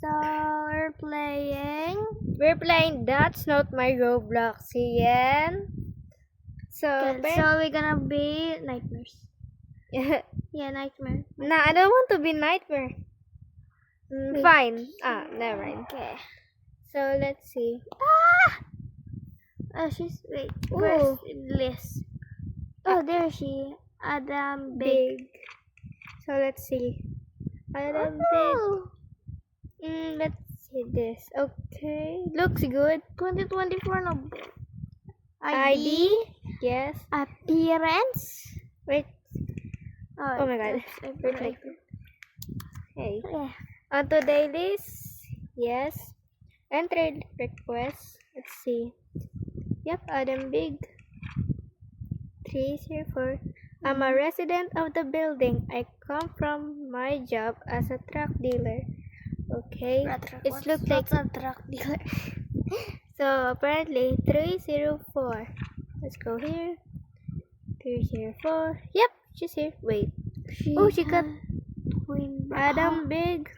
So We're playing That's Not My Roblox again. So we're gonna be nightmares. yeah, Nightmare. nah, I don't want to be nightmare. Wait. Fine. Never mind. Okay. So let's see. Oh, she's Ooh. Where's Liz? Oh, there she. Adam Big. So let's see. Adam Oh, Big. Let's see this. Okay, looks good. 2024 no. ID. Yes. Appearance. Wait. Oh, Oh my god. that's Wait, like. Hey. Yeah. On today's list. Yes. Entered request. Let's see. Yep, Adam Big. 304. I'm a resident of the building. I come from my job as a truck dealer. Okay. It looks like a truck dealer. so apparently 304. Let's go here. 304. Yep, she's here. Wait. She got Adam Big.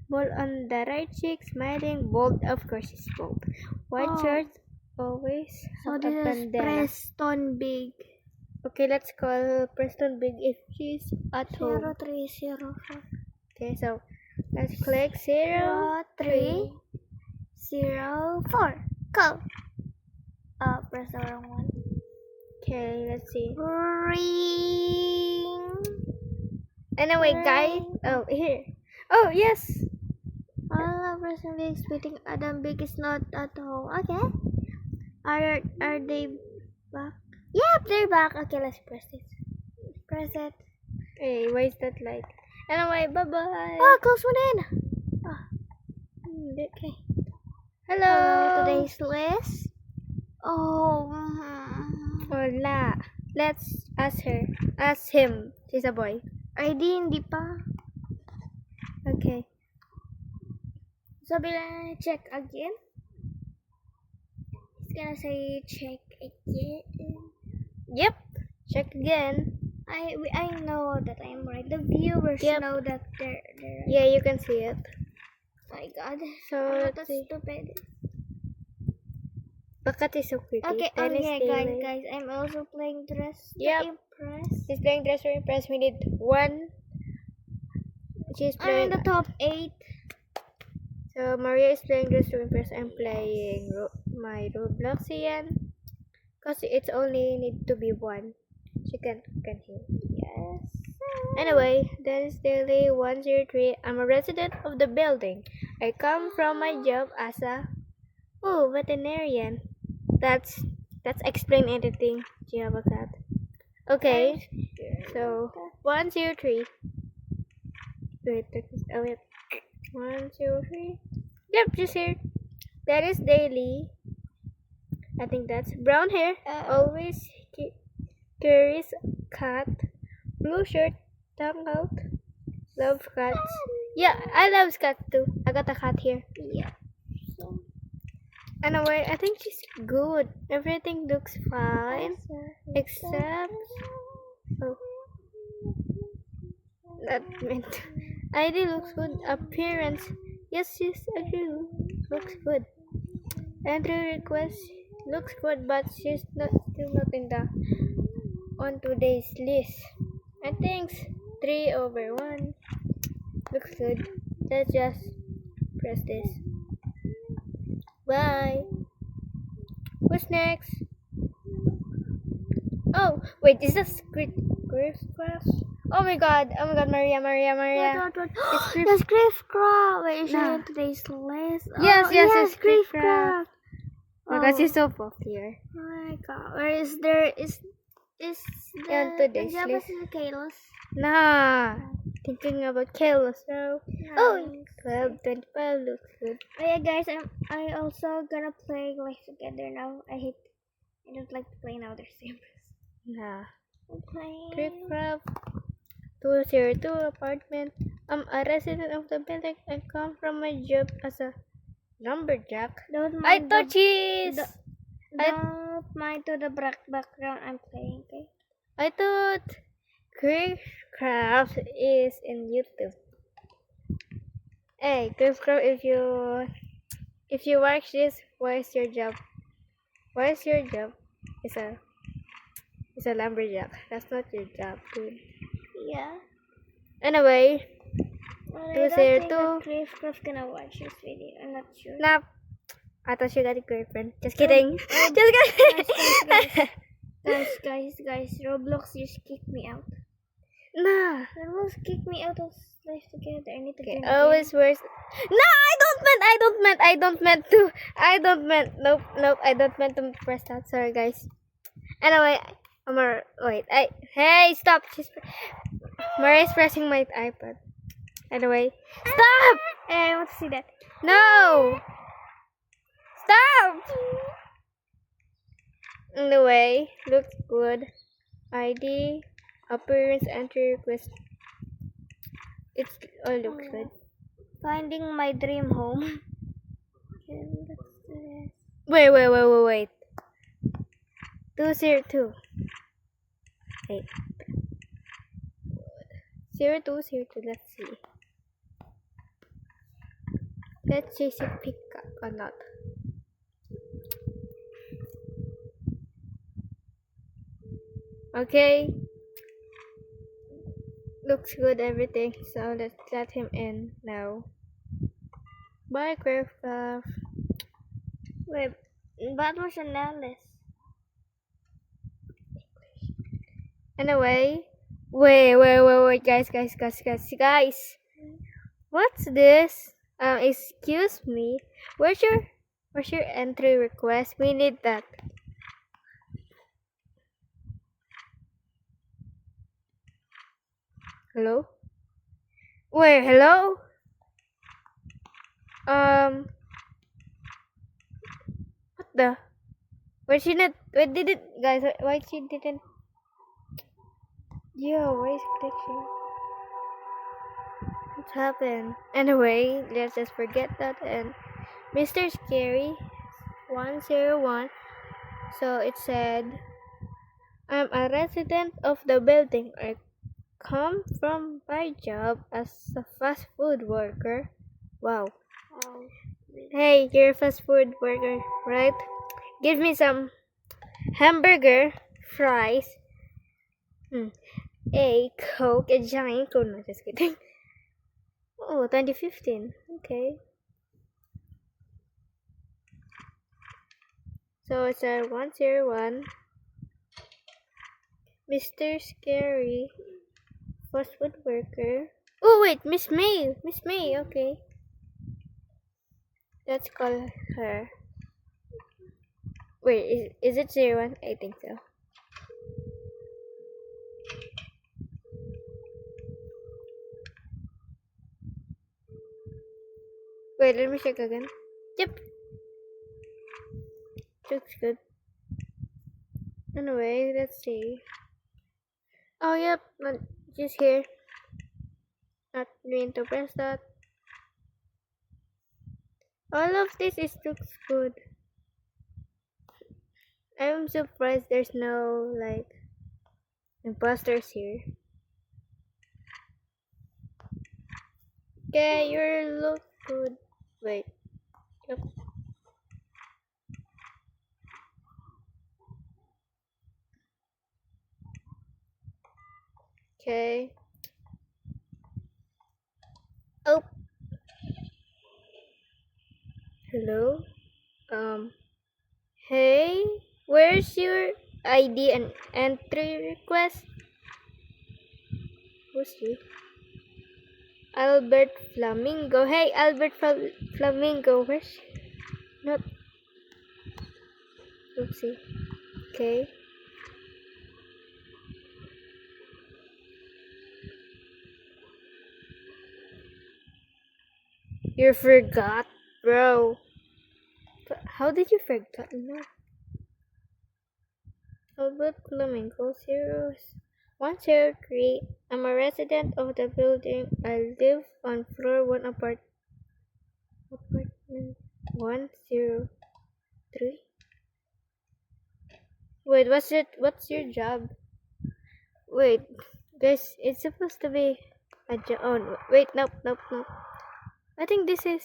Ball on the right cheek, smiling, bold. Of course, she's bold. White shirt, always. So a this is bandana. Preston Big. Okay, let's call Preston Big if she's at home. 0304. Okay, so let's click 0304. Call. Press the wrong one. Okay, let's see. Ring. Anyway, guys. Oh, here. Oh, yes. Preston Big speaking. Adam Big is not at home. Okay. Are they back? Yep, they're back. Okay, let's press it. Press it. Hey, why is that like? Anyway, bye-bye. Oh, close one in. Okay. Hello. Today's list. Oh. Hola. Let's ask her. Ask him. She's a boy. ID hindi pa. Okay. Sabi lang, check again. It's gonna say check again. Yep. Check again. I know that I'm right. The viewers know that they're right. Yeah, you can see it. My God. So That's let's see. stupid. Bakat is so pretty. Okay, Dennis Daly. guys. I'm also playing Dress to Yep. Impress. She's playing Dress to Impress. We need one. She's I'm playing in the top 8. So Maria is playing Dress to Impress. I'm playing my Roblox again. Cause it's only need to be one. She can hear. Yes. Anyway, Dennis Daly 103. I'm a resident of the building. I come from my job as a veterinarian. That's explain everything. Do you have a cat? Okay. So 103. Wait. 103. Yep, just here. Dennis Daly. I think that's brown hair. Always carries cat. Blue shirt. Tongue out. Love cats. Yeah, I love cats too. I got a cat here. Yeah. Anyway, I think she's good. Everything looks fine. Except that meant ID looks good. Appearance. Yes, she's actually looks good. Entry request looks good, but she's still not in the on today's list. I think 3/1 looks good. Let's just press this. Bye. What's next? Oh, wait, is this Griffcraft? Oh my god, Maria. It's Griffcraft. Wait, is she in today's list? Yes, it's Griffcraft. Oh my god, she's so popular. Oh my god, where is there is On today's list. Kayla's? Nah, thinking about Kayla. So, Nice. 12:25 looks good. Oh yeah, guys, I also gonna play Life Together now. I don't like to play now. They're Sims. Nah. I'm playing. Griffcraft 202 apartment. I'm a resident of the building. I come from my job as a lumberjack. Don't I mind thought she's. Don't mind to the background I'm playing, okay? I thought Griffcraft is in YouTube. Hey, Griffcrow, if you watch this, what is your job? What is your job? It's a lumberjack. That's not your job, dude. Yeah. Anyway, But I to don't zero think two. that Griffcraft gonna watch this video. I'm not sure. Nah, I thought you got a girlfriend. Just kidding. oh, Just kidding. Guys, Roblox just kicked me out. Nah. Roblox kicked me out of Life Together. I need to Okay, join always worse. No, nope, I don't meant to press that. Sorry, guys. Anyway, hey, stop. Maria's pressing my iPad. Anyway, stop! Hey, I want to see that. No! Stop! Anyway, looks good. ID, appearance, entry request. It all looks good. Finding my dream home. Okay, let's do this. Wait. 202. Wait. 0202. Let's see. Let's see if it pick up or not. Okay. Looks good, everything. So let's let him in now. Bye, Craft. Wait, that was an Alice. Anyway, wait, guys. What's this? Excuse me. Where's your entry request? We need that. Hello? Wait, hello? What the? Why she didn't, guys, why she didn't? Yo, why is glitching? What happened? Anyway, let's just forget that. And Mr. Scary 101. So it said, I'm a resident of the building. I come from my job as a fast food worker. Wow. Oh, Hey, you're a fast food worker, right? Give me some hamburger, fries, a Coke, a giant Coke. No, just kidding. Oh, 2015. Okay. So it's a 101. Mr. Scary, fast food worker. Oh wait, Miss May, okay. Let's call her. Wait, is it 01? I think so. Wait, let me check again. Yep. Looks good. Anyway, let's see. Oh, yep, not just here. Not going to press that. All of this looks good. I'm surprised there's no like imposters here. Okay, you look good. Wait. Yep. Okay. Oh. Hello. Hey, where's your ID and entry request? Who's you? Albert Flamingo. Hey, Albert Flamingo. Where's not? Oopsie. Okay. You forgot, bro. But how did you forget? No. Albert Flamingo 0103. I'm a resident of the building. I live on floor 1 apartment 103. Wait, what's your job? Wait, guys, it's supposed to be a job. Oh, no. Wait, nope. I think this is